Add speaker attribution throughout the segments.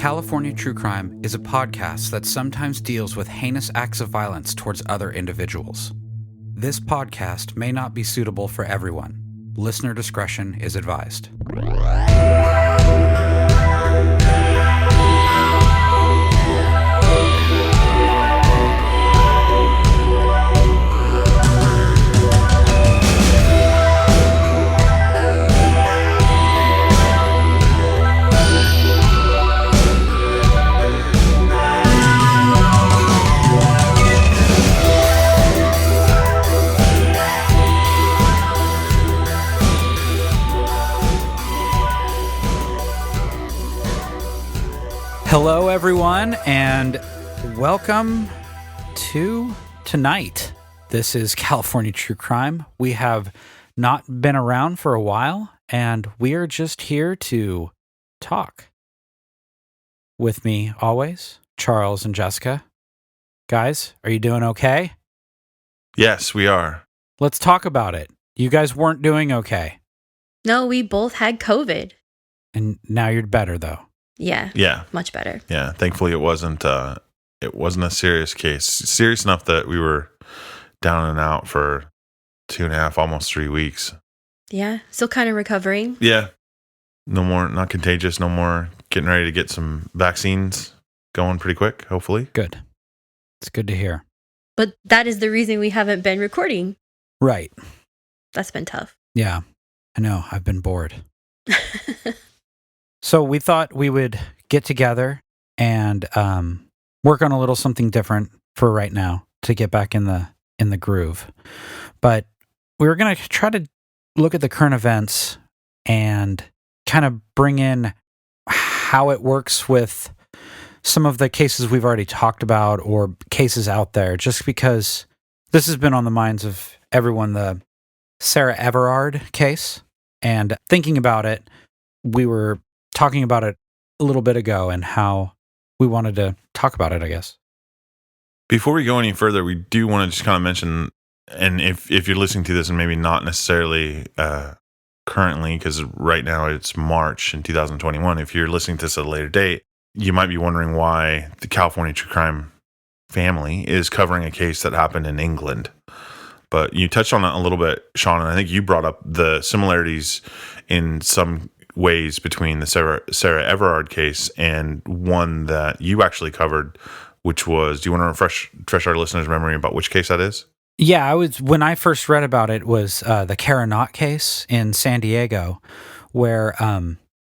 Speaker 1: California True Crime is a podcast that sometimes deals with heinous acts of violence towards other individuals. This podcast may not be suitable for everyone. Listener discretion is advised. Hello, everyone, and welcome to tonight. This is California True Crime. We have not been around for a while, and we are just here to talk. With me, always, Charles and Jessica. Guys, are you doing okay?
Speaker 2: Yes, we are.
Speaker 1: Let's talk about it. You guys weren't doing okay.
Speaker 3: No, we both had COVID.
Speaker 1: And now you're better, though.
Speaker 3: Yeah. Much better.
Speaker 2: Yeah. Thankfully, it wasn't a serious case. Serious enough that we were down and out for 2.5, almost 3 weeks.
Speaker 3: Yeah. Still kind of recovering.
Speaker 2: Yeah. No more, not contagious. No more getting ready to get some vaccines going pretty quick, hopefully.
Speaker 1: Good. It's good to hear.
Speaker 3: But that is the reason we haven't been recording.
Speaker 1: Right.
Speaker 3: That's been tough.
Speaker 1: Yeah. I know. I've been bored. So we thought we would get together and work on a little something different for right now to get back in the groove. But we were going to try to look at the current events and kind of bring in how it works with some of the cases we've already talked about or cases out there, just because this has been on the minds of everyone, the Sarah Everard case. And thinking about it, we were talking about it a little bit ago and how we wanted to talk about it, I guess.
Speaker 2: Before we go any further, we do want to just kind of mention, and if you're listening to this and maybe not necessarily currently, because right now it's March in 2021, if you're listening to this at a later date, you might be wondering why the California True Crime family is covering a case that happened in England. But you touched on it a little bit, Sean, and I think you brought up the similarities in some ways between the Sarah Everard case and one that you actually covered, which was, do you want to refresh our listeners' memory about which case that is?
Speaker 1: Yeah, when I first read about it was the Cara Knott case in San Diego, where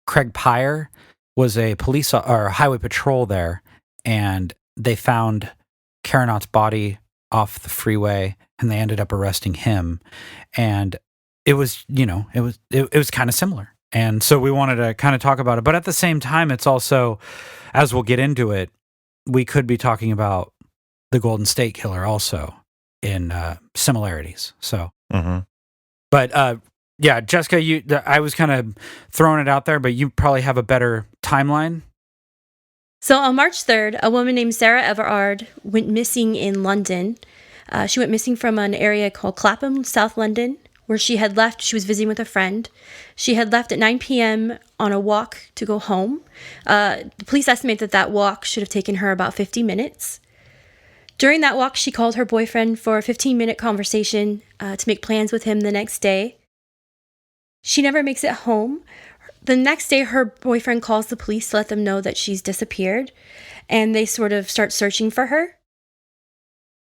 Speaker 1: Craig Pyre was a police or highway patrol there, and they found Cara Knott's body off the freeway, and they ended up arresting him. And it was, it was kind of similar. And so we wanted to kind of talk about it. But at the same time, it's also, as we'll get into it, we could be talking about the Golden State Killer also in similarities. So, But yeah, Jessica, I was kind of throwing it out there, but you probably have a better timeline.
Speaker 3: So on March 3rd, a woman named Sarah Everard went missing in London. She went missing from an area called Clapham, South London, where she had left. She was visiting with a friend. She had left at 9 p.m. on a walk to go home. The police estimate that walk should have taken her about 50 minutes. During that walk, she called her boyfriend for a 15-minute conversation to make plans with him the next day. She never makes it home. The next day, her boyfriend calls the police to let them know that she's disappeared, and they sort of start searching for her.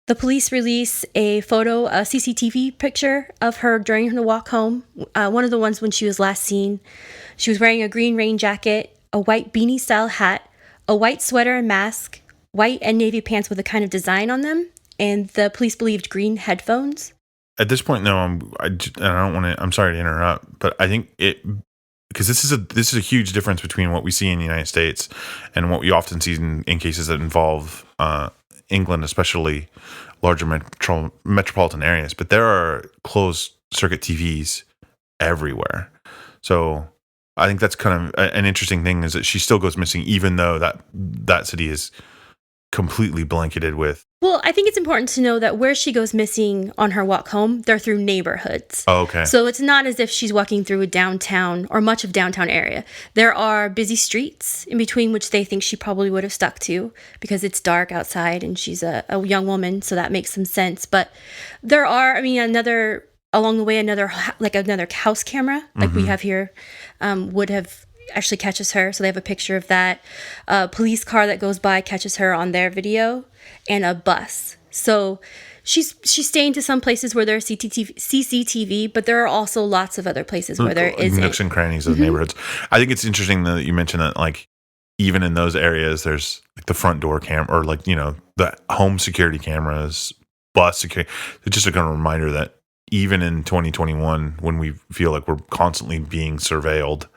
Speaker 3: The police release a CCTV picture of her during the walk home. One of the ones when she was last seen. She was wearing a green rain jacket, a white beanie-style hat, a white sweater and mask, white and navy pants with a kind of design on them, and the police believed green headphones.
Speaker 2: At this point, though, I'm sorry to interrupt, but I think because this is a huge difference between what we see in the United States and what we often see in cases that involve England, especially larger metropolitan areas. But there are closed circuit TVs everywhere. So I think that's kind of an interesting thing, is that she still goes missing, even though that city is completely blanketed with.
Speaker 3: Well, I think it's important to know that where she goes missing on her walk home, they're through neighborhoods.
Speaker 2: Oh, okay.
Speaker 3: So it's not as if she's walking through a downtown or much of downtown area. There are busy streets in between, which they think she probably would have stuck to because it's dark outside and she's a young woman. So that makes some sense. But there are, along the way, another house camera like we have here would have actually catches her. So they have a picture of that. A police car that goes by catches her on their video, and a bus. So she's staying to some places where there's CCTV, but there are also lots of other places where there isn't.
Speaker 2: Nooks and crannies of neighborhoods. I think it's interesting that you mentioned that, like, even in those areas, there's like the front door camera, or like, the home security cameras, bus security. It's just a kind of reminder that even in 2021, when we feel like we're constantly being surveilled,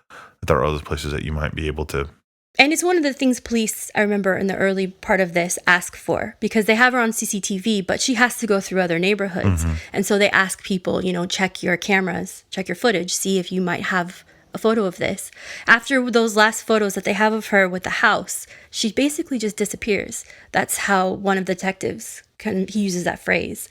Speaker 2: that there are other places that you might be able to.
Speaker 3: And it's one of the things police, I remember in the early part of this, ask for, because they have her on CCTV, but she has to go through other neighborhoods. And so they ask people, check your cameras, check your footage, see if you might have a photo of this. After those last photos that they have of her with the house, she basically just disappears. That's how one of the detectives, he uses that phrase,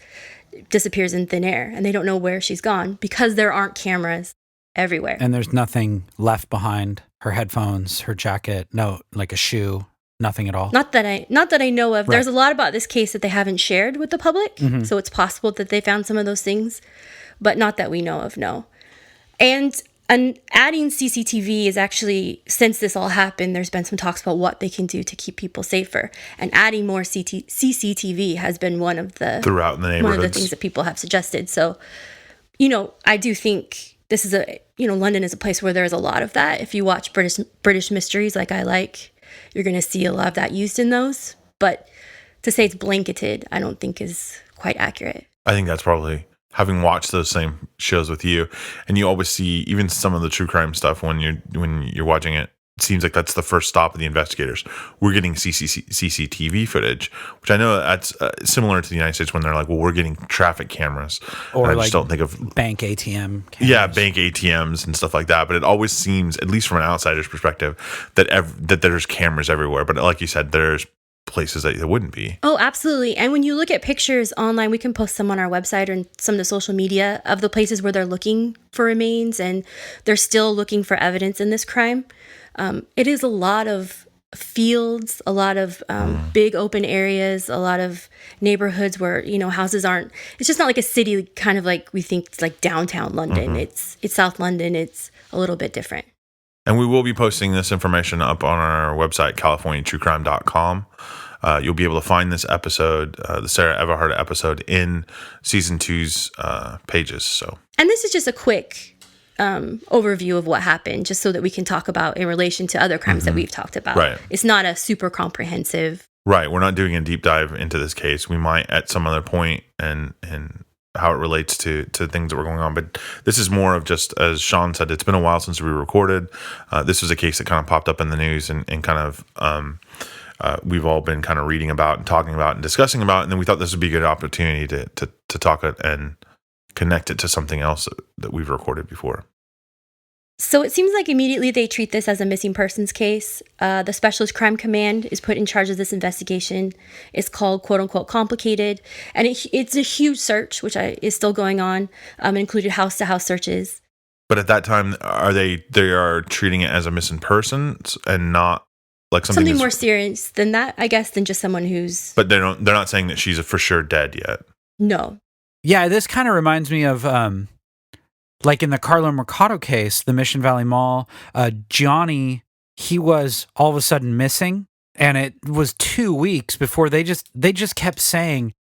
Speaker 3: disappears in thin air. And they don't know where she's gone because there aren't cameras everywhere.
Speaker 1: And there's nothing left behind. Her headphones, her jacket, no, like a shoe, nothing at all.
Speaker 3: Not that I know of.
Speaker 1: Right.
Speaker 3: There's a lot about this case that they haven't shared with the public. So it's possible that they found some of those things, but not that we know of, no. And adding CCTV is actually, since this all happened, there's been some talks about what they can do to keep people safer. And adding more CCTV has been one of the
Speaker 2: Throughout the neighborhoods.
Speaker 3: One of the things that people have suggested. So, I do think this is London is a place where there's a lot of that. If you watch British mysteries like I like, you're going to see a lot of that used in those. But to say it's blanketed, I don't think is quite accurate.
Speaker 2: I think that's probably, having watched those same shows with you, and you always see even some of the true crime stuff when you're watching it. It seems like that's the first stop of the investigators. We're getting CCTV footage, which I know that's similar to the United States when they're like, well, we're getting traffic cameras.
Speaker 1: Or
Speaker 2: I
Speaker 1: like
Speaker 2: just don't think of
Speaker 1: bank ATM cameras.
Speaker 2: Yeah, bank ATMs and stuff like that. But it always seems, at least from an outsider's perspective, that there's cameras everywhere. But like you said, there's places that there wouldn't be.
Speaker 3: Oh, absolutely. And when you look at pictures online, we can post some on our website or in some of the social media of the places where they're looking for remains and they're still looking for evidence in this crime. It is a lot of fields, a lot of big open areas, a lot of neighborhoods where, houses aren't, it's just not like a city kind of like we think it's like downtown London. It's South London. It's a little bit different.
Speaker 2: And we will be posting this information up on our website, californiatruecrime.com. You'll be able to find this episode, the Sarah Everard episode, in season 2's pages. So,
Speaker 3: and this is just a quick overview of what happened, just so that we can talk about in relation to other crimes that we've talked about.
Speaker 2: Right.
Speaker 3: It's not a super comprehensive.
Speaker 2: Right. We're not doing a deep dive into this case. We might at some other point and how it relates to things that were going on. But this is more of just, as Sean said, it's been a while since we recorded. This was a case that kind of popped up in the news and kind of we've all been kind of reading about and talking about and discussing about. And then we thought this would be a good opportunity to talk it and connect it to something else that we've recorded before.
Speaker 3: So it seems like immediately they treat this as a missing persons case. The Specialist Crime Command is put in charge of this investigation. It's called, quote unquote, complicated. And it's a huge search, which is still going on. Included house-to-house searches.
Speaker 2: But at that time, they are treating it as a missing person and not like something
Speaker 3: more serious than that, I guess, than just someone who's.
Speaker 2: But they're not saying that she's for sure dead yet.
Speaker 3: No.
Speaker 1: Yeah, this kind of reminds me of like in the Carlo Mercado case, the Mission Valley Mall, Johnny, he was all of a sudden missing, and it was 2 weeks before they just kept saying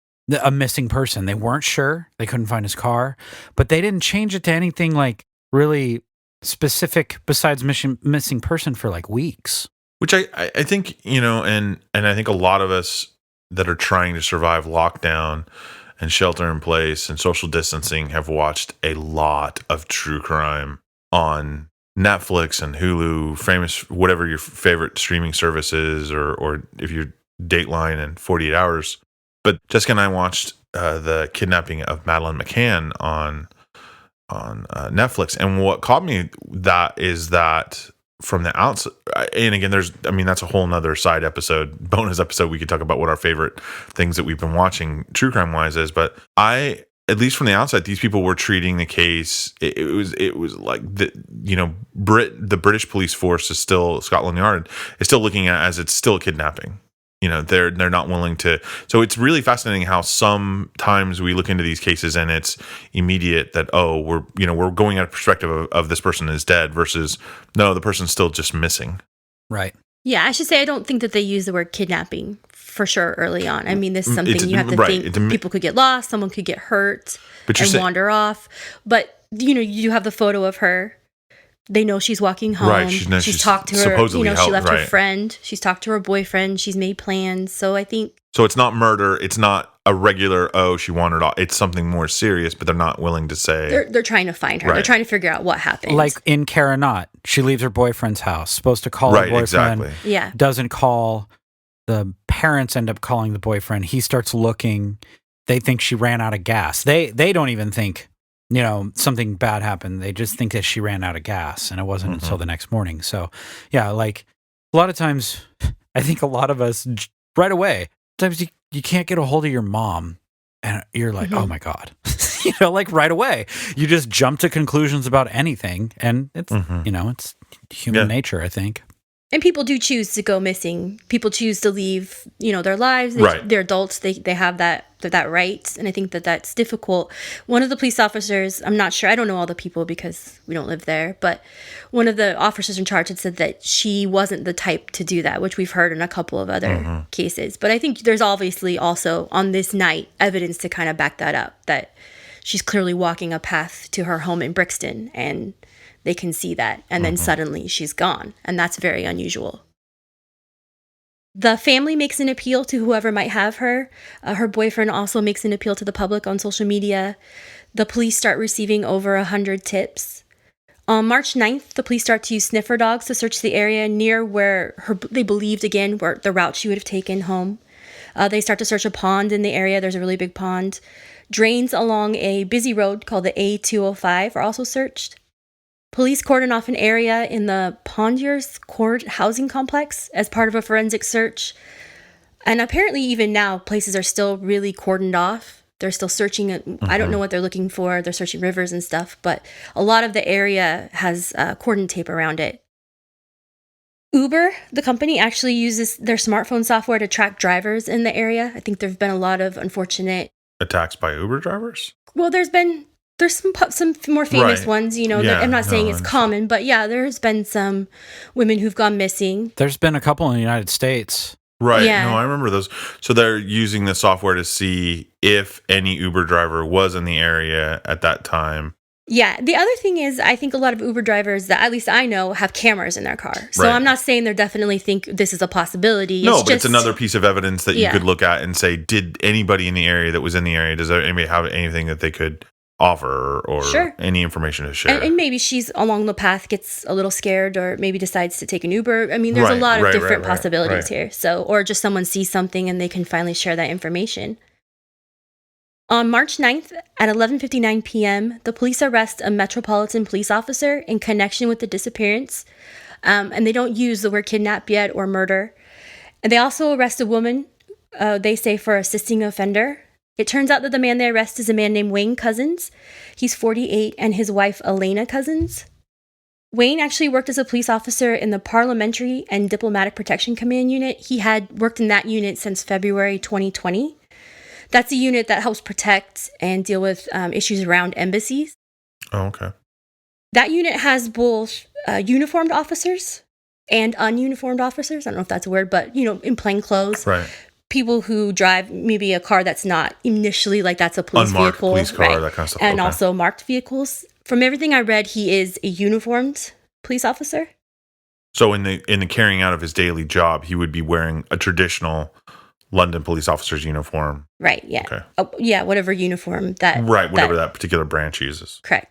Speaker 1: a missing person. They weren't sure. They couldn't find his car, but they didn't change it to anything like really specific besides missing person for like weeks.
Speaker 2: Which I think, and I think a lot of us that are trying to survive lockdown and shelter in place and social distancing have watched a lot of true crime on Netflix and Hulu, famous, whatever your favorite streaming service is, or if you're Dateline and 48 Hours. But Jessica and I watched the kidnapping of Madeleine McCann on Netflix. And what caught me is that from the outside, and again, that's a whole nother side episode, bonus episode. We could talk about what our favorite things that we've been watching true crime wise is, but at least from the outside, these people were treating the case. It was like the British police force is still, Scotland Yard is still looking at it as it's still a kidnapping. They're not willing to. So it's really fascinating how sometimes we look into these cases and it's immediate that, we're going at a perspective of this person is dead versus no, the person's still just missing.
Speaker 1: Right.
Speaker 3: Yeah, I should say I don't think that they use the word kidnapping for sure early on. I mean, this is something you have to think. People could get lost, someone could get hurt and wander off. But, you have the photo of her. They know she's walking home. Right, she's talked to her. She left her friend. She's talked to her boyfriend. She's made plans. So I think.
Speaker 2: So it's not murder. It's not a regular, she wandered off. It's something more serious, but they're not willing to say.
Speaker 3: They're trying to find her. Right. They're trying to figure out what happened.
Speaker 1: Like in Cara Knott, she leaves her boyfriend's house, supposed to call her boyfriend.
Speaker 2: Exactly.
Speaker 3: Yeah.
Speaker 1: Doesn't call. The parents end up calling the boyfriend. He starts looking. They think she ran out of gas. They don't even think, something bad happened. They just think that she ran out of gas, and it wasn't until the next morning. So, yeah, like a lot of times, I think a lot of us right away, sometimes you can't get a hold of your mom, and you're like, oh my God. Like right away, you just jump to conclusions about anything, and it's, it's human nature, I think.
Speaker 3: And people do choose to go missing. People choose to leave, their lives. They're adults. They have that right. And I think that that's difficult. One of the police officers, I'm not sure, I don't know all the people because we don't live there, but one of the officers in charge had said that she wasn't the type to do that, which we've heard in a couple of other cases. But I think there's obviously also on this night evidence to kind of back that up, that she's clearly walking a path to her home in Brixton, and they can see that, and then suddenly she's gone, and that's very unusual. The family makes an appeal to whoever might have her. Her boyfriend also makes an appeal to the public on social media. The police start receiving over 100 tips. On March 9th, the police start to use sniffer dogs to search the area near where they believed, again, where the route she would have taken home. They start to search a pond in the area. There's a really big pond. Drains along a busy road called the A205 are also searched. Police cordon off an area in the Pondiers Court housing complex as part of a forensic search. And apparently even now, places are still really cordoned off. They're still searching. I don't know what they're looking for. They're searching rivers and stuff, but a lot of the area has cordon tape around it. Uber, the company, actually uses their smartphone software to track drivers in the area. I think there have been a lot of unfortunate
Speaker 2: attacks by Uber drivers.
Speaker 3: Well, there's some more famous ones, I'm not saying it's common, but yeah, there's been some women who've gone missing.
Speaker 1: There's been a couple in the United States.
Speaker 2: Right.
Speaker 3: Yeah.
Speaker 2: No, I remember those. So they're using the software to see if any Uber driver was in the area at that time.
Speaker 3: Yeah. The other thing is, I think a lot of Uber drivers that at least I know have cameras in their car. So I'm not saying they definitely think this is a possibility.
Speaker 2: It's another piece of evidence that you could look at and say, did anybody in the area that was in the area, does anybody have anything that they could offer or any information to share?
Speaker 3: And maybe she's along the path, gets a little scared, or maybe decides to take an Uber. I mean, there's a lot of different possibilities here. So, or just someone sees something and they can finally share that information. On March 9th at 11:59 p.m., the police arrest a Metropolitan Police officer in connection with the disappearance. And they don't use the word kidnap yet or murder. And they also arrest a woman, they say, for assisting offender. It turns out that the man they arrest is a man named Wayne Cousins. He's 48, and his wife, Elena Cousins. Wayne actually worked as a police officer in the Parliamentary and Diplomatic Protection Command unit. He had worked in that unit since February 2020. That's a unit that helps protect and deal with issues around embassies.
Speaker 2: Oh, okay.
Speaker 3: That unit has both uniformed officers and ununiformed officers. I don't know if that's a word, but, in plain clothes.
Speaker 2: Right.
Speaker 3: People who drive maybe a car that's not initially like that's a police
Speaker 2: unmarked
Speaker 3: vehicle.
Speaker 2: Police car, that kind of stuff.
Speaker 3: And also marked vehicles. From everything I read, he is a uniformed police officer.
Speaker 2: So in the carrying out of his daily job, he would be wearing a traditional London police officer's uniform.
Speaker 3: Right, yeah.
Speaker 2: Okay.
Speaker 3: Whatever uniform that...
Speaker 2: Right, whatever that particular branch uses.
Speaker 3: Correct.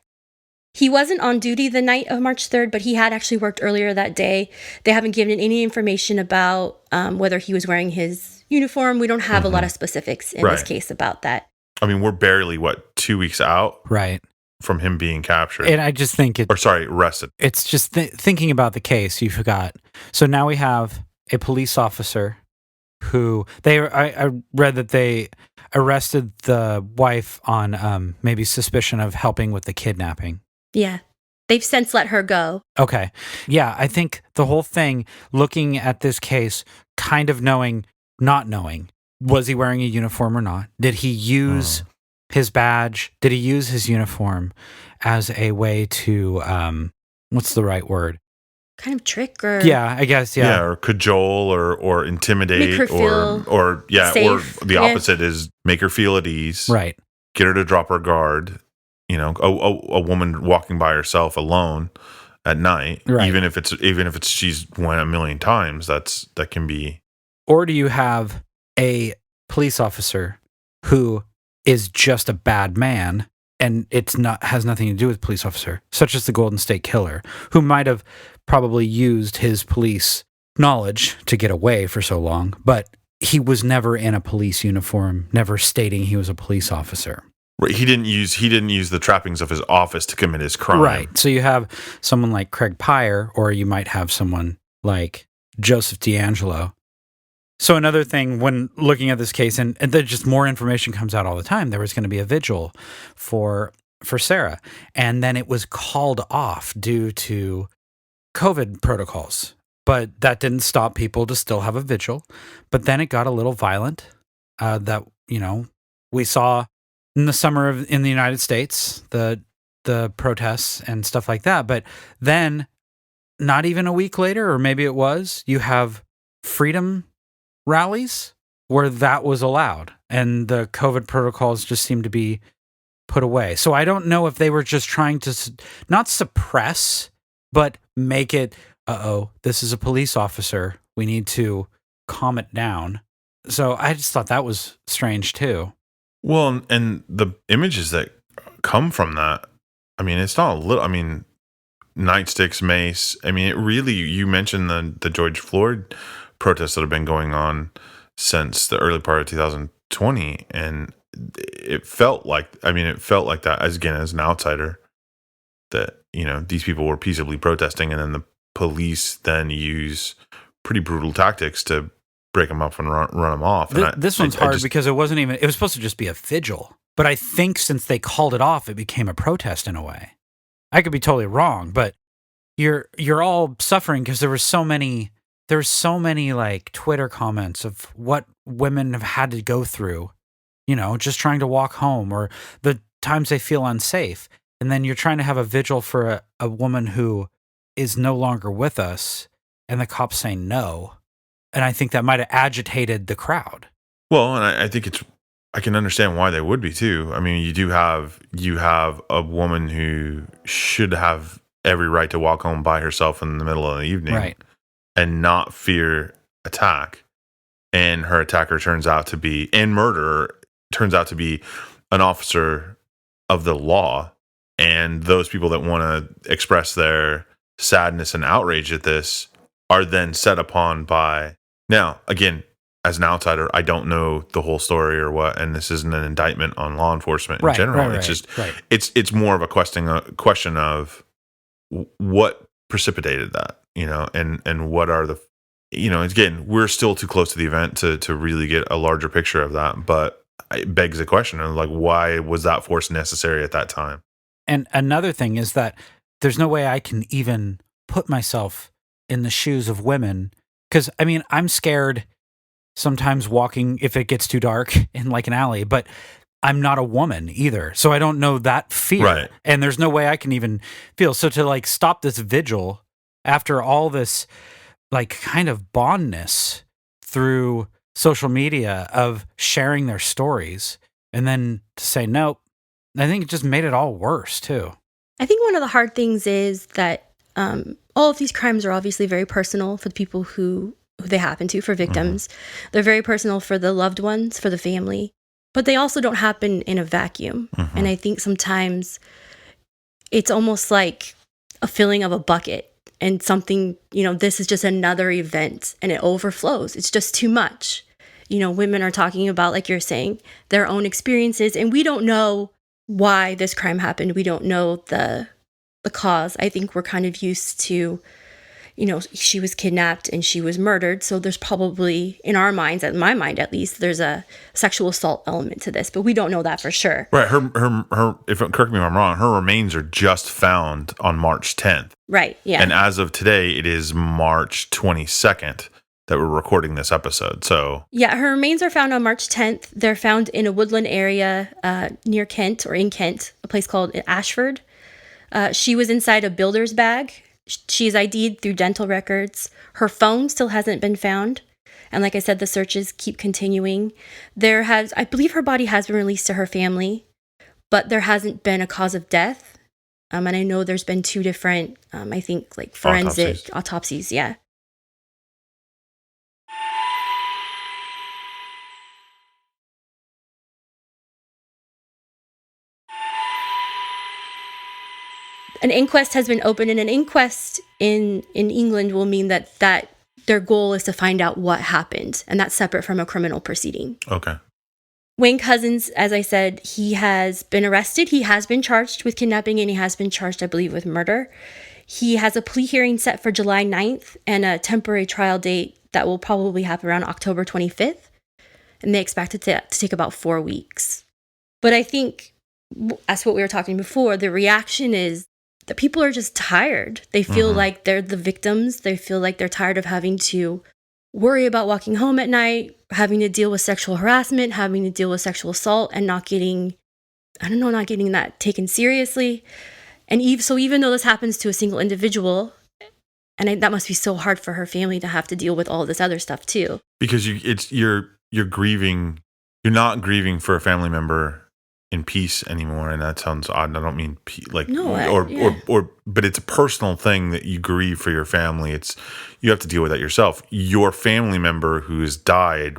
Speaker 3: He wasn't on duty the night of March 3rd, but he had actually worked earlier that day. They haven't given any information about whether he was wearing his uniform. We don't have a lot of specifics in this case about that.
Speaker 2: I mean, we're barely, 2 weeks out?
Speaker 1: Right.
Speaker 2: from him being captured.
Speaker 1: And I just think
Speaker 2: arrested.
Speaker 1: It's just thinking about the case, you forgot. So now we have a police officer who I read that they arrested the wife on maybe suspicion of helping with the kidnapping.
Speaker 3: Yeah. They've since let her go.
Speaker 1: Okay. Yeah, I think the whole thing, looking at this case, kind of not knowing, was he wearing a uniform or not? Did he use his badge? Did he use his uniform as a way to, what's the right word?
Speaker 3: Kind of trick or...
Speaker 1: Yeah, I guess, yeah.
Speaker 2: Yeah, or cajole or intimidate.
Speaker 3: Make her feel
Speaker 2: or
Speaker 3: safe.
Speaker 2: Or the opposite is make her feel at ease.
Speaker 1: Right.
Speaker 2: Get her to drop her guard. You know, a woman walking by herself alone at night,
Speaker 1: right.
Speaker 2: even if it's she's went a million times, that can be.
Speaker 1: Or do you have a police officer who is just a bad man, and has nothing to do with police officer, such as the Golden State Killer, who might have probably used his police knowledge to get away for so long, but he was never in a police uniform, never stating he was a police officer.
Speaker 2: Right. He didn't use the trappings of his office to commit his crime.
Speaker 1: Right. So you have someone like Craig Pyre, or you might have someone like Joseph D'Angelo. So another thing when looking at this case, and there's just more information comes out all the time, there was going to be a vigil for Sarah, and then it was called off due to COVID protocols. But that didn't stop people to still have a vigil. But then it got a little violent. That we saw in the summer in the United States, the protests and stuff like that. But then, not even a week later, or maybe it was, you have freedom rallies where that was allowed, and the COVID protocols just seemed to be put away. So I don't know if they were just trying to not suppress, but make it, this is a police officer, we need to calm it down. So I just thought that was strange too.
Speaker 2: Well, and the images that come from that, I mean, it's not a little, I mean, nightsticks, mace. I mean, it really, you mentioned the George Floyd protests that have been going on since the early part of 2020. And it felt like that, as an outsider, that, these people were peaceably protesting, and then the police then use pretty brutal tactics to break them up and run them off.
Speaker 1: This one's hard because it was supposed to just be a vigil. But I think since they called it off, it became a protest in a way. I could be totally wrong, but you're all suffering because there were so many like Twitter comments of what women have had to go through, just trying to walk home, or the times they feel unsafe. And then you're trying to have a vigil for a woman who is no longer with us, and the cops say no. And I think that might have agitated the crowd.
Speaker 2: Well, and I think I can understand why they would be too. I mean, you have a woman who should have every right to walk home by herself in the middle of the evening,
Speaker 1: right,
Speaker 2: and not fear attack. And her attacker turns out to be, and murderer turns out to be, an officer of the law. And those people that want to express their sadness and outrage at this are then set upon by. Now, again, as an outsider, I don't know the whole story or what, and this isn't an indictment on law enforcement in general.
Speaker 1: Right,
Speaker 2: it's just
Speaker 1: right.
Speaker 2: It's more of a question of what precipitated that, and what are the, again, we're still too close to the event to really get a larger picture of that, but it begs the question of like, why was that force necessary at that time?
Speaker 1: And another thing is that there's no way I can even put myself in the shoes of women. Because, I mean, I'm scared sometimes walking if it gets too dark in like an alley, but I'm not a woman either. So I don't know that fear.
Speaker 2: Right.
Speaker 1: And there's no way I can even feel. So to like stop this vigil after all this like kind of bondness through social media of sharing their stories, and then to say, nope, I think it just made it all worse too.
Speaker 3: I think one of the hard things is that all of these crimes are obviously very personal for the people who they happen to, for victims. Mm-hmm. They're very personal for the loved ones, for the family, but they also don't happen in a vacuum. Mm-hmm. And I think sometimes it's almost like a filling of a bucket, and something, this is just another event and it overflows. It's just too much. Women are talking about, like you're saying, their own experiences, and we don't know why this crime happened. We don't know the cause. I think we're kind of used to, she was kidnapped and she was murdered. So there's probably, in our minds, in my mind at least, there's a sexual assault element to this, but we don't know that for sure.
Speaker 2: Right. Her. If correct me if I'm wrong, her remains are just found on March 10th.
Speaker 3: Right. Yeah.
Speaker 2: And as of today, it is March 22nd that we're recording this episode. So
Speaker 3: yeah, her remains are found on March 10th. They're found in a woodland area near Kent, or in Kent, a place called Ashford. She was inside a builder's bag. She's ID'd through dental records. Her phone still hasn't been found. And like I said, the searches keep continuing. I believe her body has been released to her family, but there hasn't been a cause of death. And I know there's been 2 different, I think, like forensic autopsies. Yeah. An inquest has been opened, and an inquest in England will mean that their goal is to find out what happened, and that's separate from a criminal proceeding.
Speaker 2: Okay.
Speaker 3: Wayne Couzens, as I said, he has been arrested. He has been charged with kidnapping, and he has been charged, I believe, with murder. He has a plea hearing set for July 9th and a temporary trial date that will probably happen around October 25th, and they expect it to take about 4 weeks. But I think, as what we were talking before, the reaction is that people are just tired. They feel like they're the victims. They feel like they're tired of having to worry about walking home at night, having to deal with sexual harassment, having to deal with sexual assault, and not getting that taken seriously. And even though this happens to a single individual, and that must be so hard for her family to have to deal with all this other stuff too.
Speaker 2: Because you're grieving. You're not grieving for a family member in peace anymore, and that sounds odd. I don't mean but it's a personal thing that you grieve for your family. You have to deal with that yourself. Your family member who has died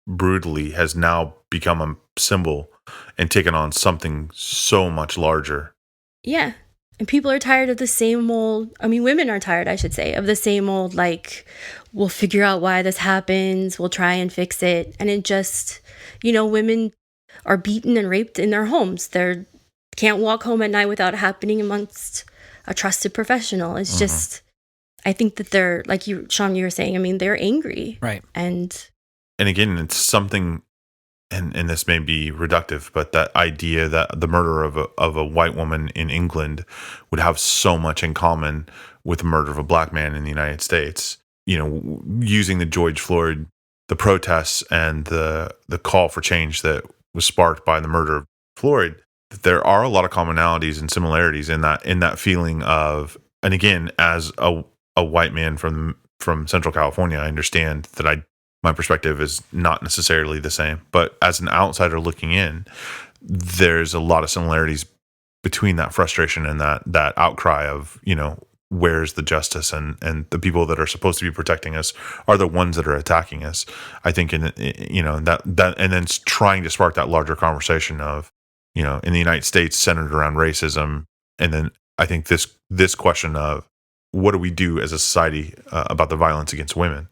Speaker 2: brutally has now become a symbol and taken on something so much larger.
Speaker 3: Yeah. And people are tired of the same old, women are tired, I should say, of the same old, like, we'll figure out why this happens, we'll try and fix it. And it just, women are beaten and raped in their homes. They can't walk home at night without it happening amongst a trusted professional. It's just, I think that they're, like Sean, you were saying, they're angry.
Speaker 1: Right.
Speaker 2: And again, it's something, and this may be reductive, but that idea that the murder of a white woman in England would have so much in common with the murder of a black man in the United States, using the George Floyd, the protests and the call for change that was sparked by the murder of Floyd, that there are a lot of commonalities and similarities in that feeling of, and again, as a white man from Central California, I understand that my perspective is not necessarily the same, but as an outsider looking in, there's a lot of similarities between that frustration and that outcry of, where's the justice, and the people that are supposed to be protecting us are the ones that are attacking us. I think that and then trying to spark that larger conversation of, in the United States centered around racism. And then I think this question of what do we do as a society about the violence against women?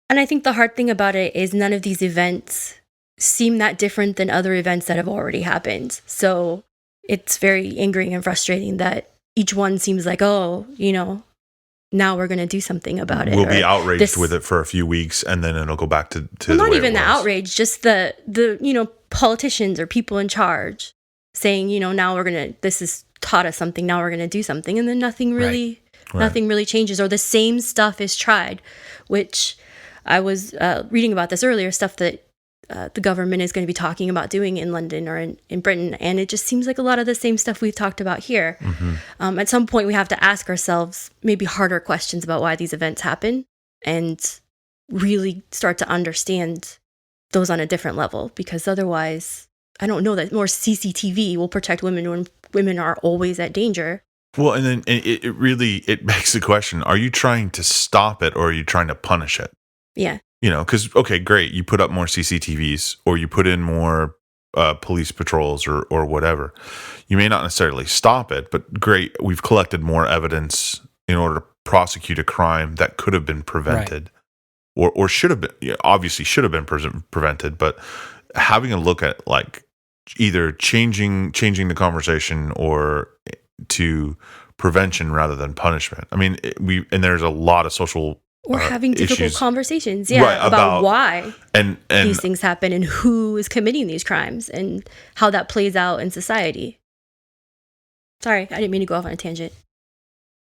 Speaker 3: And I think the hard thing about it is none of these events seem that different than other events that have already happened. So it's very angering and frustrating that each one seems like, now we're going to do something about it.
Speaker 2: We'll be outraged with it for a few weeks, and then it'll go back to
Speaker 3: well,
Speaker 2: the
Speaker 3: not
Speaker 2: way
Speaker 3: even
Speaker 2: it
Speaker 3: the
Speaker 2: was.
Speaker 3: outrage, just the politicians or people in charge saying, now this has taught us something, now we're going to do something, and then nothing really changes, or the same stuff is tried, which I was reading about this earlier, stuff that the government is going to be talking about doing in London or in Britain. And it just seems like a lot of the same stuff we've talked about here. At some point, we have to ask ourselves maybe harder questions about why these events happen and really start to understand those on a different level. Because otherwise, I don't know that more CCTV will protect women when women are always at danger.
Speaker 2: Well, and then it begs the question, are you trying to stop it or are you trying to punish it?
Speaker 3: Yeah.
Speaker 2: Because, okay, great, you put up more CCTVs or you put in more police patrols or whatever. You may not necessarily stop it, but great, we've collected more evidence in order to prosecute a crime that could have been prevented, or should have been, obviously should have been prevented. But having a look at like either changing the conversation or to prevention rather than punishment. I mean, there's a lot of social
Speaker 3: or having difficult
Speaker 2: issues,
Speaker 3: conversations,
Speaker 2: right,
Speaker 3: about why
Speaker 2: and
Speaker 3: these things happen and who is committing these crimes and how that plays out in society. Sorry, I didn't mean to go off on a tangent.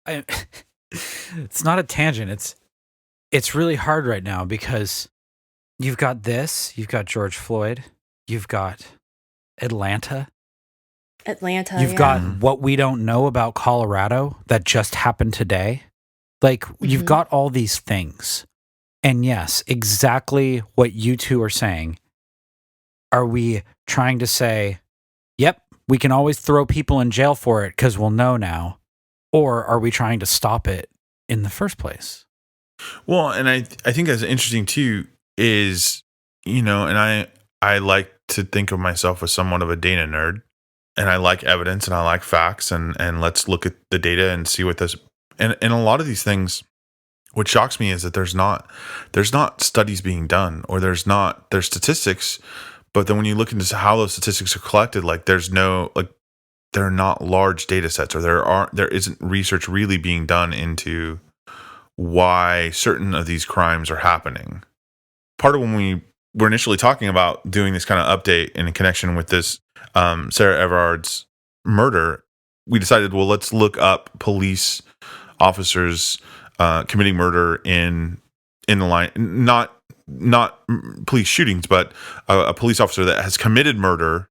Speaker 1: It's not a tangent. It's really hard right now because you've got George Floyd, you've got Atlanta, you've got what we don't know about Colorado that just happened today. Like, you've got all these things. And yes, exactly what you two are saying. Are we trying to say, yep, we can always throw people in jail for it because we'll know now? Or are we trying to stop it in the first place?
Speaker 2: Well, and I think that's interesting too is, and I like to think of myself as somewhat of a data nerd, and I like evidence and I like facts, and let's look at the data and see what this, and a lot of these things, what shocks me is that there's not studies being done, or there's statistics, but then when you look into how those statistics are collected, like they're not large data sets, or there isn't research really being done into why certain of these crimes are happening. Part of when we were initially talking about doing this kind of update in connection with this Sarah Everard's murder, we decided, well, let's look up police officers committing murder in the line, not police shootings, but a police officer that has committed murder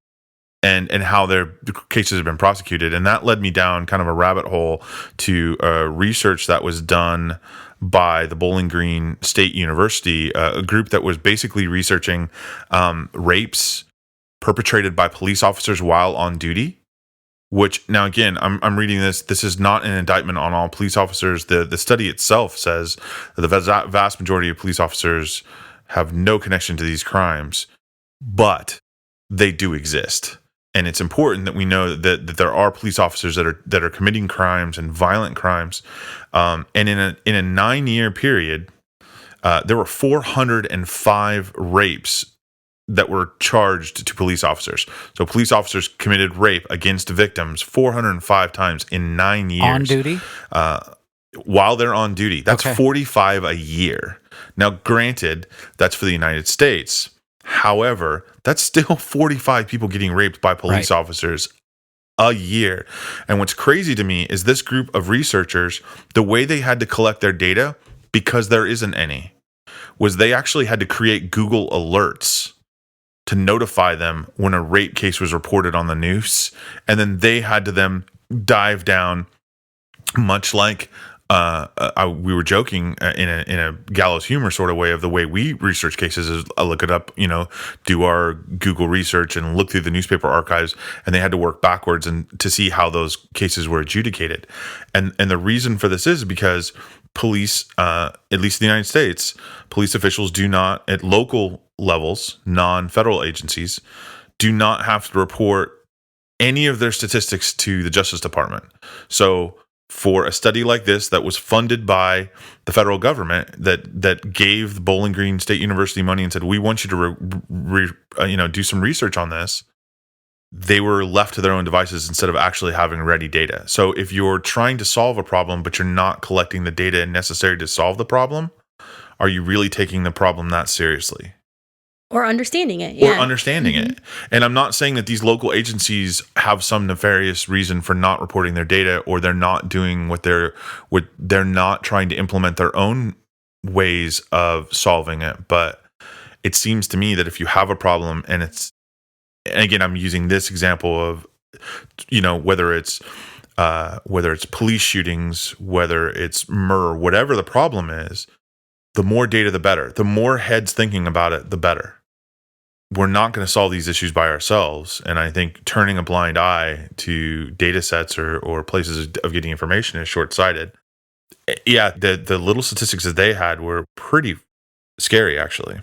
Speaker 2: and how their cases have been prosecuted. And that led me down kind of a rabbit hole to research that was done by the Bowling Green State University, a group that was basically researching rapes perpetrated by police officers while on duty. Which, now again, I'm reading this. This is not an indictment on all police officers. The study itself says that the vast majority of police officers have no connection to these crimes, but they do exist. And it's important that we know that there are police officers that are committing crimes and violent crimes. And in a 9-year period, there were 405 rapes that were charged to police officers. So police officers committed rape against victims 405 times in 9 years.
Speaker 1: On duty?
Speaker 2: While they're on duty. That's
Speaker 1: okay.
Speaker 2: 45 a year. Now, granted, that's for the United States. However, that's still 45 people getting raped by police officers a year. And what's crazy to me is this group of researchers, the way they had to collect their data, because there isn't any, was they actually had to create Google alerts to notify them when a rape case was reported on the news. And then they had to then dive down, much like we were joking in a gallows humor sort of way of the way we research cases is I look it up, do our Google research and look through the newspaper archives, and they had to work backwards and to see how those cases were adjudicated. And the reason for this is because police, at least in the United States, police officials do not, at local levels, non-federal agencies, do not have to report any of their statistics to the Justice Department. So for a study like this that was funded by the federal government, that gave the Bowling Green State University money and said, we want you to do some research on this, they were left to their own devices instead of actually having ready data. So if you're trying to solve a problem, but you're not collecting the data necessary to solve the problem, are you really taking the problem that seriously?
Speaker 3: Or understanding it.
Speaker 2: Or understanding it. And I'm not saying that these local agencies have some nefarious reason for not reporting their data, or they're not doing what they're not trying to implement their own ways of solving it. But it seems to me that if you have a problem, and again, I'm using this example of, whether it's police shootings, whether it's murder, whatever the problem is, the more data, the better. The more heads thinking about it, the better. We're not going to solve these issues by ourselves. And I think turning a blind eye to data sets or places of getting information is short-sighted. Yeah, the little statistics that they had were pretty scary, actually.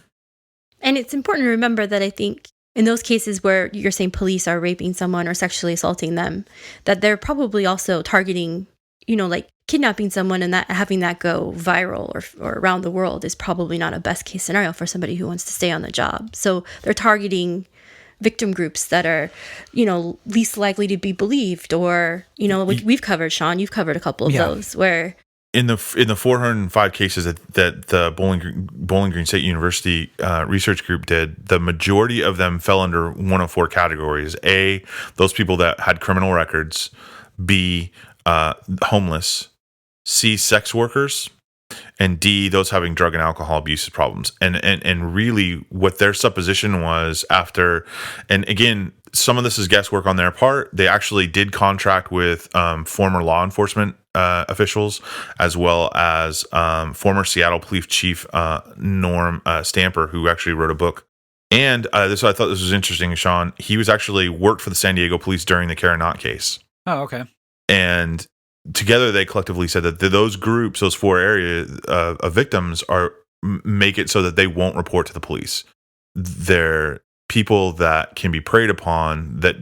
Speaker 3: And it's important to remember that I think in those cases where you're saying police are raping someone or sexually assaulting them, that they're probably also targeting, like kidnapping someone, and that having that go viral or around the world is probably not a best case scenario for somebody who wants to stay on the job. So they're targeting victim groups that are, least likely to be believed, or, we've covered, Sean, you've covered a couple of those where
Speaker 2: in the 405 cases that the Bowling Green State University research group did, the majority of them fell under one of four categories: A, those people that had criminal records; B, homeless; C, sex workers; and D, those having drug and alcohol abuse problems. And really what their supposition was after, and again, some of this is guesswork on their part. They actually did contract with former law enforcement officials, as well as former Seattle Police Chief Norm Stamper, who actually wrote a book. And I thought this was interesting, Sean. He was actually worked for the San Diego police during the Cara Knott case.
Speaker 1: Oh, okay.
Speaker 2: And together they collectively said that those groups, those four areas of victims, make it so that they won't report to the police. They're people that can be preyed upon that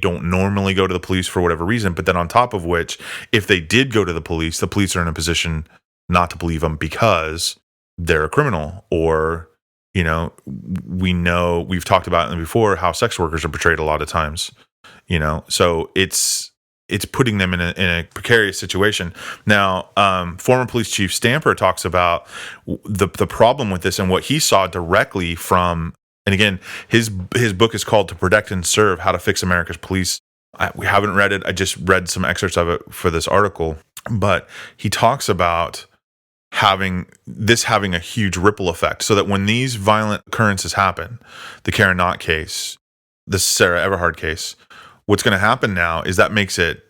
Speaker 2: don't normally go to the police for whatever reason, but then on top of which, if they did go to the police are in a position not to believe them because they're a criminal, or we've talked about it before how sex workers are portrayed a lot of times, so it's putting them in a precarious situation. Now, former police chief Stamper talks about the problem with this and what he saw directly from. And again, his book is called "To Protect and Serve: How to Fix America's Police." We haven't read it. I just read some excerpts of it for this article. But he talks about having a huge ripple effect, so that when these violent occurrences happen, the Cara Knott case, the Sarah Everard case, what's going to happen now is that makes it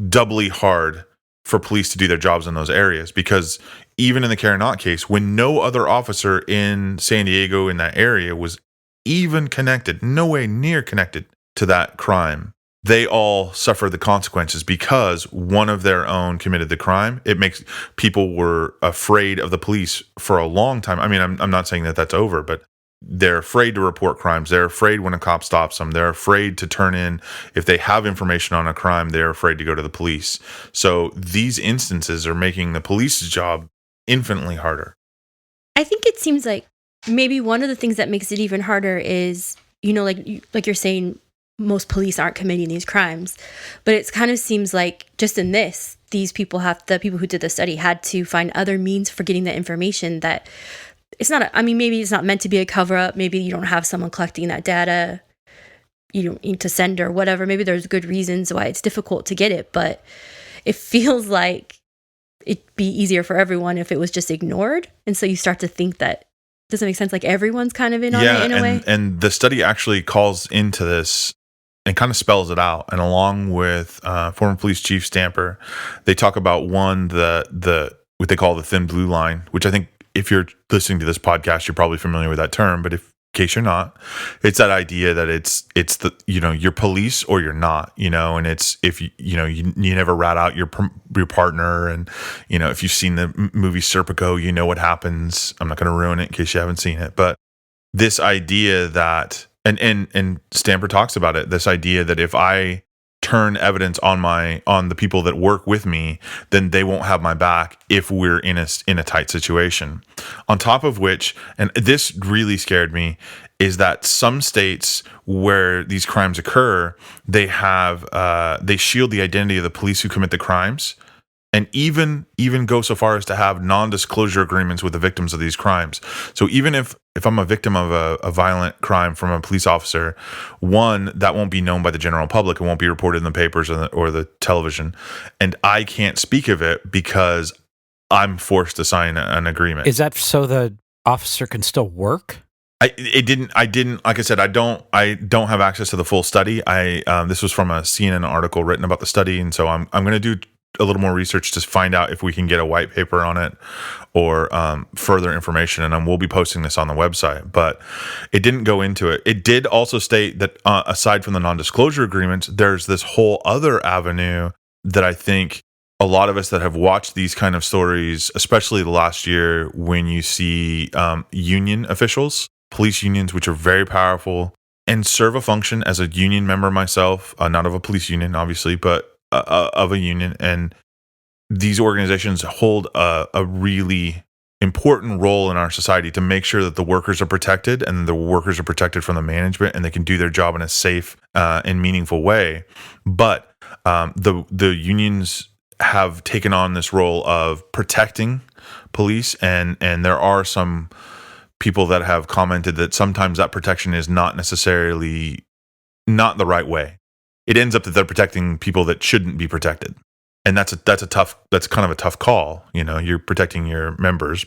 Speaker 2: doubly hard for police to do their jobs in those areas, because even in the Cara Knott case, when no other officer in San Diego in that area was even connected, no way near connected to that crime, they all suffered the consequences because one of their own committed the crime. It makes people were afraid of the police for a long time. I mean, I'm not saying that that's over, but they're afraid to report crimes. They're afraid when a cop stops them. They're afraid to turn in. If they have information on a crime, they're afraid to go to the police. So these instances are making the police's job infinitely harder.
Speaker 3: I think it seems like maybe one of the things that makes it even harder is, like you're saying, most police aren't committing these crimes, but it kind of seems like just in this, the people who did the study had to find other means for getting the information that it's not, maybe it's not meant to be a cover up. Maybe you don't have someone collecting that data. You don't need to send or whatever. Maybe there's good reasons why it's difficult to get it, but it feels like it'd be easier for everyone if it was just ignored. And so you start to think that doesn't make sense. Like everyone's kind of in on it in a way. And
Speaker 2: the study actually calls into this and kind of spells it out. And along with former police chief Stamper, they talk about the what they call the thin blue line, which I think if you're listening to this podcast, you're probably familiar with that term. But in case you're not, it's that idea that it's the, you're police or you're not, and it's, if you never rat out your partner. And, if you've seen the movie Serpico, you know what happens. I'm not going to ruin it in case you haven't seen it, but this idea that, and Stamper talks about it, this idea that if I turn evidence on the people that work with me, then they won't have my back if we're in a tight situation. On top of which, and this really scared me, is that some states where these crimes occur, they shield the identity of the police who commit the crimes, and even go so far as to have non-disclosure agreements with the victims of these crimes. So even if I'm a victim of a violent crime from a police officer, one, that won't be known by the general public. It won't be reported in the papers or the television. And I can't speak of it because I'm forced to sign an agreement.
Speaker 1: Is that so the officer can still work?
Speaker 2: I didn't, like I said, I don't have access to the full study. This was from a CNN article written about the study. And so I'm going to do a little more research to find out if we can get a white paper on it or further information, and we'll be posting this on the website. But it didn't go into it. It did also state that aside from the non-disclosure agreements, there's this whole other avenue that I think a lot of us that have watched these kind of stories, especially the last year, when you see union officials, police unions, which are very powerful and serve a function as a union member myself, not of a police union, obviously, but of a union, and these organizations hold a really important role in our society to make sure that the workers are protected and the workers are protected from the management and they can do their job in a safe and meaningful way. But the unions have taken on this role of protecting police, and there are some people that have commented that sometimes that protection is not necessarily not the right way. It ends up that they're protecting people that shouldn't be protected. And that's kind of a tough call. You're protecting your members,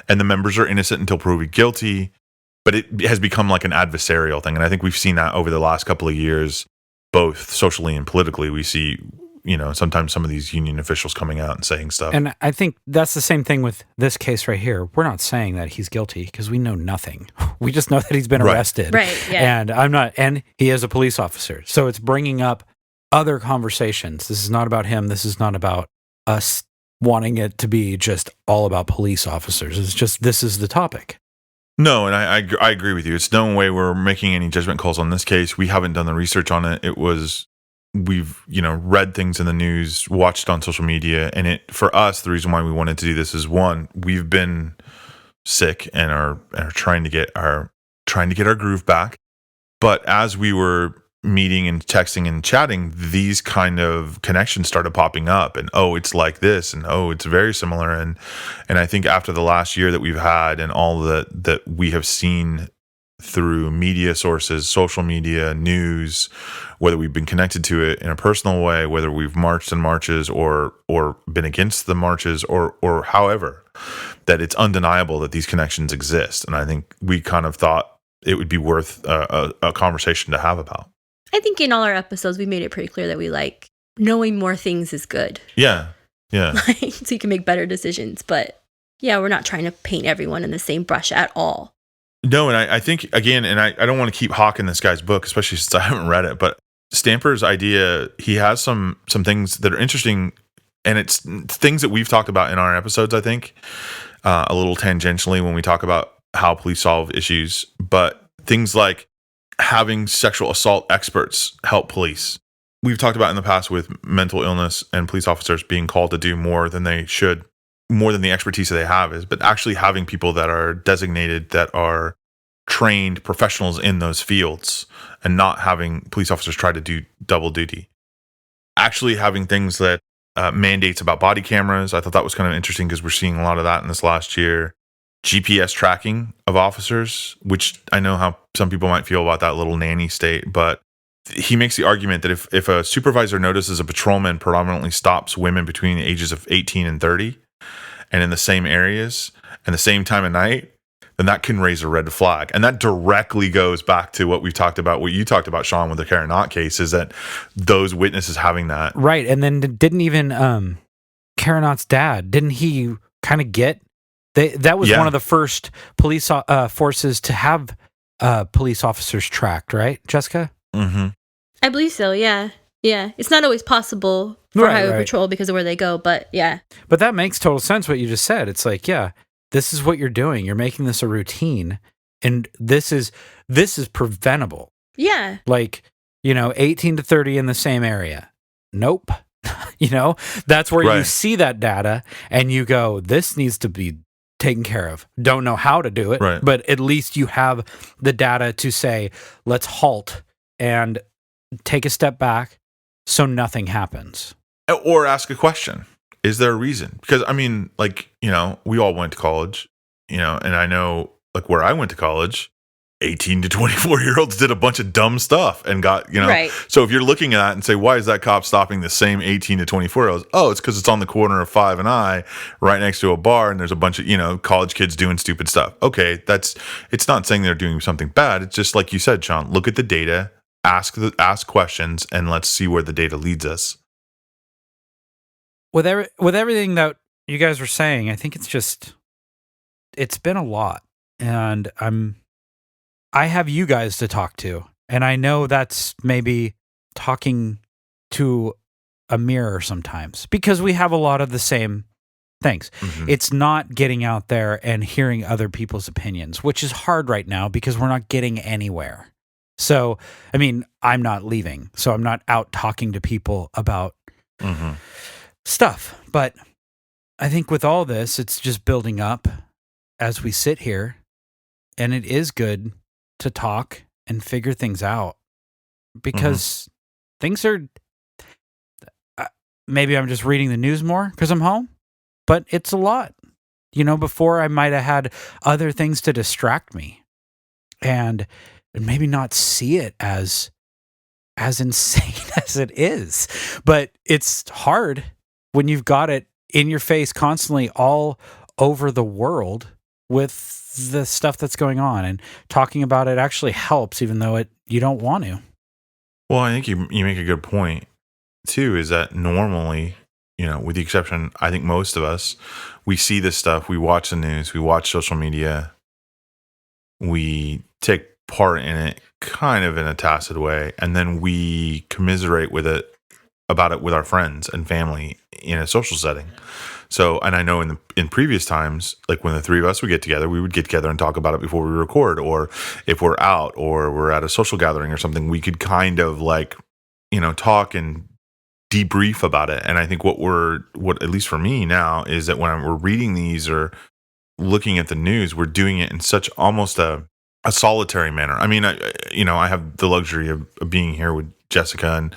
Speaker 2: and the members are innocent until proven guilty, but it has become like an adversarial thing. And I think we've seen that over the last couple of years, both socially and politically. We see, sometimes some of these union officials coming out and saying stuff.
Speaker 1: And I think that's the same thing with this case right here. We're not saying that he's guilty because we know nothing. We just know that he's been arrested.
Speaker 3: Right, yeah.
Speaker 1: And he is a police officer. So it's bringing up other conversations. This is not about him. This is not about us wanting it to be just all about police officers. It's just, this is the topic.
Speaker 2: No, and I agree with you. It's no way we're making any judgment calls on this case. We haven't done the research on it. We've read things in the news, watched on social media, and for us, the reason why we wanted to do this is, one, we've been sick and are trying to get our groove back. But as we were meeting and texting and chatting, these kind of connections started popping up, and it's like this, and it's very similar, and I think after the last year that we've had and all that we have seen through media sources, social media, news, whether we've been connected to it in a personal way, whether we've marched in marches or been against the marches or however, that it's undeniable that these connections exist. And I think we kind of thought it would be worth a conversation to have about.
Speaker 3: I think in all our episodes, we made it pretty clear that we like knowing more things is good.
Speaker 2: Yeah.
Speaker 3: So you can make better decisions. But yeah, we're not trying to paint everyone in the same brush at all.
Speaker 2: No, and I think, again, and I don't want to keep hawking this guy's book, especially since I haven't read it, but Stamper's idea, he has some things that are interesting, and it's things that we've talked about in our episodes, I think, a little tangentially when we talk about how police solve issues, but things like having sexual assault experts help police. We've talked about in the past with mental illness and police officers being called to do more than they should, more than the expertise that they have is, but actually having people that are designated, that are trained professionals in those fields, and not having police officers try to do double duty. Actually having things that mandates about body cameras. I thought that was kind of interesting because we're seeing a lot of that in this last year. GPS tracking of officers, which I know how some people might feel about that little nanny state, but he makes the argument that if a supervisor notices a patrolman predominantly stops women between the ages of 18 and 30 and in the same areas and the same time of night, then that can raise a red flag. And that directly goes back to what you talked about, Sean, with the Cara Knott case, is that those witnesses having that.
Speaker 1: Right. And then didn't even Cara Knott's dad, didn't he kind of get... That was one of the first police forces to have police officers tracked, right, Jessica?
Speaker 2: Mm-hmm.
Speaker 3: I believe so, yeah. Yeah. It's not always possible for highway patrol because of where they go, but yeah.
Speaker 1: But that makes total sense what you just said. It's like, yeah, this is what you're doing. You're making this a routine, and this is preventable.
Speaker 3: Yeah.
Speaker 1: Like, 18 to 30 in the same area. Nope. That's where you see that data and you go, this needs to be taken care of. Don't know how to do it, but at least you have the data to say, let's halt and take a step back so nothing happens.
Speaker 2: Or ask a question. Is there a reason? Because, we all went to college, and I know, where I went to college, 18 to 24-year-olds did a bunch of dumb stuff and got,
Speaker 3: Right.
Speaker 2: So if you're looking at that and say, why is that cop stopping the same 18 to 24-year-olds? Oh, it's because it's on the corner of 5 and I, right next to a bar, and there's a bunch of, college kids doing stupid stuff. Okay, it's not saying they're doing something bad. It's just like you said, Sean, look at the data, ask questions, and let's see where the data leads us.
Speaker 1: With everything that you guys were saying, I think it's been a lot, and I have you guys to talk to, and I know that's maybe talking to a mirror sometimes because we have a lot of the same things. Mm-hmm. It's not getting out there and hearing other people's opinions, which is hard right now because we're not getting anywhere. So, I'm not leaving, so I'm not out talking to people about stuff, but I think with all this, it's just building up as we sit here, and it is good to talk and figure things out because things are. Maybe I'm just reading the news more because I'm home, but it's a lot. Before I might have had other things to distract me, and maybe not see it as insane as it is. But it's hard when you've got it in your face constantly all over the world with the stuff that's going on, and talking about it actually helps, even though you don't want to.
Speaker 2: Well, I think you make a good point too, is that normally, with the exception, I think most of us, we see this stuff, we watch the news, we watch social media, we take part in it kind of in a tacit way, and then we commiserate about it with our friends and family in a social setting. So, and I know in previous times, like when the three of us would get together, we would get together and talk about it before we record, or if we're out or we're at a social gathering or something, we could kind of talk and debrief about it. And I think what at least for me now, is that when we're reading these or looking at the news, we're doing it in such almost a solitary manner. I mean, I have the luxury of being here with Jessica, and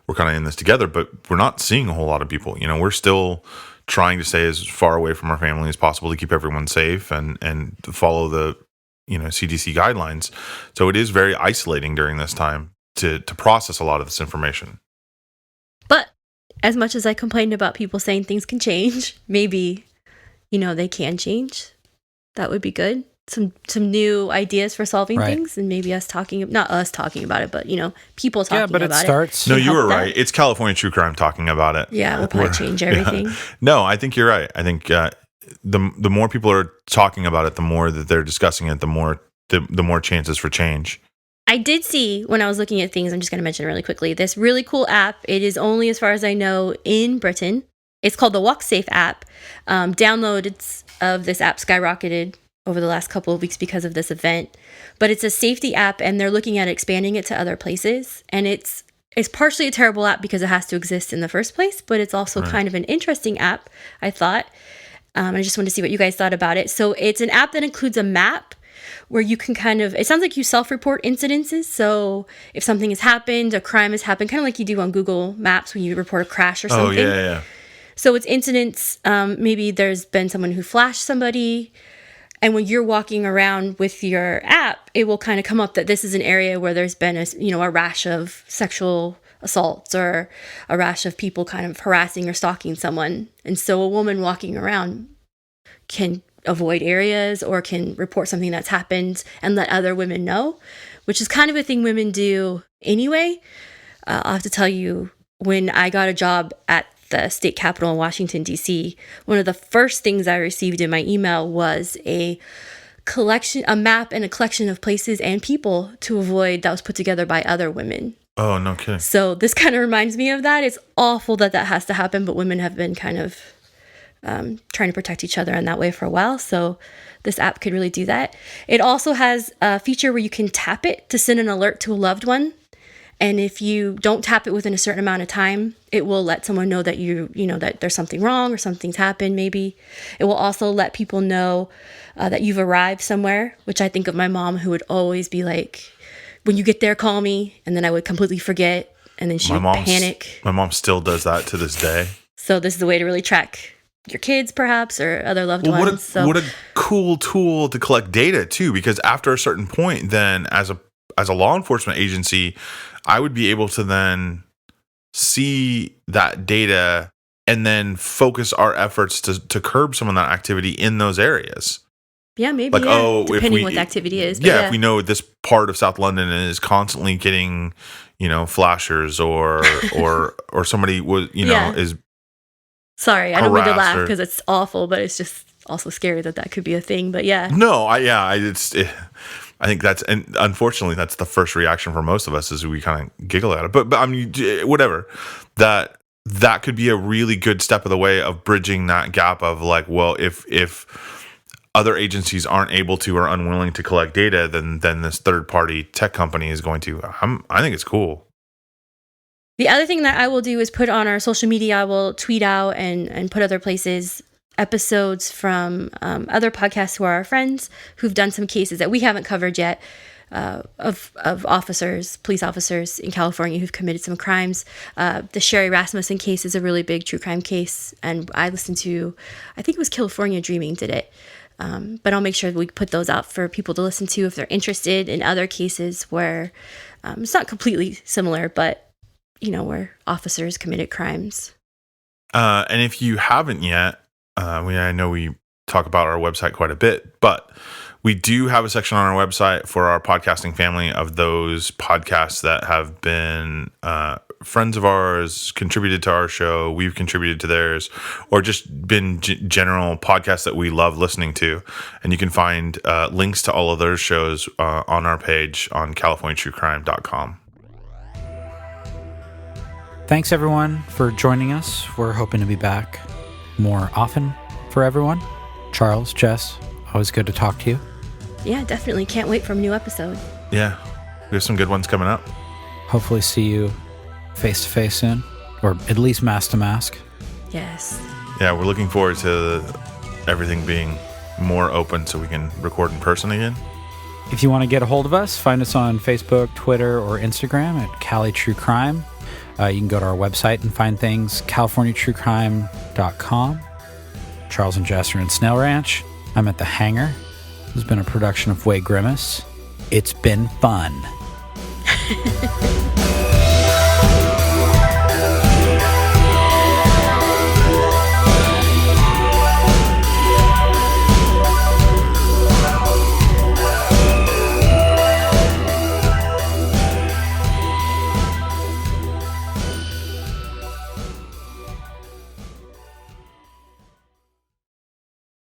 Speaker 2: we're kind of in this together, but we're not seeing a whole lot of people. We're still trying to stay as far away from our family as possible to keep everyone safe and to follow the CDC guidelines. So it is very isolating during this time to process a lot of this information.
Speaker 3: But as much as I complained about people saying things can change, maybe, they can change. That would be good. Some new ideas for solving things, and maybe not us talking about it, but people talking about it. Yeah, but it
Speaker 1: starts.
Speaker 2: No, you were right. It's California True Crime talking about it.
Speaker 3: Yeah, it'll probably change everything.
Speaker 2: Yeah. No, I think you're right. I think the more people are talking about it, the more that they're discussing it, the more chances for change.
Speaker 3: I did see, when I was looking at things, I'm just going to mention it really quickly, this really cool app. It is only, as far as I know, in Britain. It's called the WalkSafe app. Downloads of this app skyrocketed over the last couple of weeks because of this event. But it's a safety app, and they're looking at expanding it to other places. And it's partially a terrible app because it has to exist in the first place, but it's also kind of an interesting app, I thought. I just wanted to see what you guys thought about it. So it's an app that includes a map where you can it sounds like you self-report incidences. So if something has happened, a crime has happened, kind of like you do on Google Maps when you report a crash or something.
Speaker 2: Oh, yeah.
Speaker 3: So it's incidents. Maybe there's been someone who flashed somebody. And when you're walking around with your app, it will kind of come up that this is an area where there's been a rash of sexual assaults or a rash of people kind of harassing or stalking someone. And so a woman walking around can avoid areas or can report something that's happened and let other women know, which is kind of a thing women do anyway. I'll have to tell you, when I got a job at the state capitol in Washington, D.C., one of the first things I received in my email was a map and a collection of places and people to avoid that was put together by other women.
Speaker 2: Oh, no kidding.
Speaker 3: So this kind of reminds me of that. It's awful that has to happen, but women have been kind of trying to protect each other in that way for a while. So this app could really do that. It also has a feature where you can tap it to send an alert to a loved one. And if you don't tap it within a certain amount of time, it will let someone know that that there's something wrong or something's happened maybe. It will also let people know that you've arrived somewhere, which I think of my mom, who would always be like, when you get there, call me. And then I would completely forget. And then she would panic.
Speaker 2: My mom still does that to this day. So
Speaker 3: this is a way to really track your kids, perhaps, or other loved ones.
Speaker 2: What a cool tool to collect data, too, because after a certain point, then as a law enforcement agency, I would be able to then see that data and then focus our efforts to curb some of that activity in those areas.
Speaker 3: Yeah, maybe. Depending what the activity is.
Speaker 2: Yeah, if we know this part of South London is constantly getting, flashers or somebody was, is.
Speaker 3: Sorry, I don't mean to laugh because it's awful, but it's just also scary that could be a thing. But yeah.
Speaker 2: No, I think and unfortunately, that's the first reaction for most of us is we kind of giggle at it. But I mean, whatever. That could be a really good step of the way of bridging that gap of like, well, if other agencies aren't able to or unwilling to collect data, then this third party tech company is going to. I think it's cool.
Speaker 3: The other thing that I will do is put on our social media. I will tweet out and put other places episodes from other podcasts who are our friends who've done some cases that we haven't covered yet of police officers in California who've committed some crimes. The Sherry Rasmussen case is a really big true crime case, and I listened to, I think it was California Dreaming did it. But I'll make sure we put those out for people to listen to if they're interested in other cases where it's not completely similar, but, where officers committed crimes.
Speaker 2: And if you haven't yet, I know we talk about our website quite a bit, but we do have a section on our website for our podcasting family of those podcasts that have been friends of ours, contributed to our show, we've contributed to theirs, or just been general podcasts that we love listening to. And you can find links to all of those shows on our page on CaliforniaTrueCrime.com.
Speaker 1: Thanks, everyone, for joining us. We're hoping to be back more often for everyone. Charles, Jess, always good to talk to you.
Speaker 3: Yeah, definitely. Can't wait for a new episode.
Speaker 2: Yeah, we have some good ones coming up.
Speaker 1: Hopefully see you face to face soon, or at least mask to mask.
Speaker 3: Yes.
Speaker 2: Yeah, we're looking forward to everything being more open so we can record in person again.
Speaker 1: If you want to get a hold of us, find us on Facebook, Twitter, or Instagram at Cali True Crime. You can go to our website and find things, CaliforniaTrueCrime.com. Charles and Jess are in Snail Ranch. I'm at the Hangar. This has been a production of Way Grimace. It's been fun.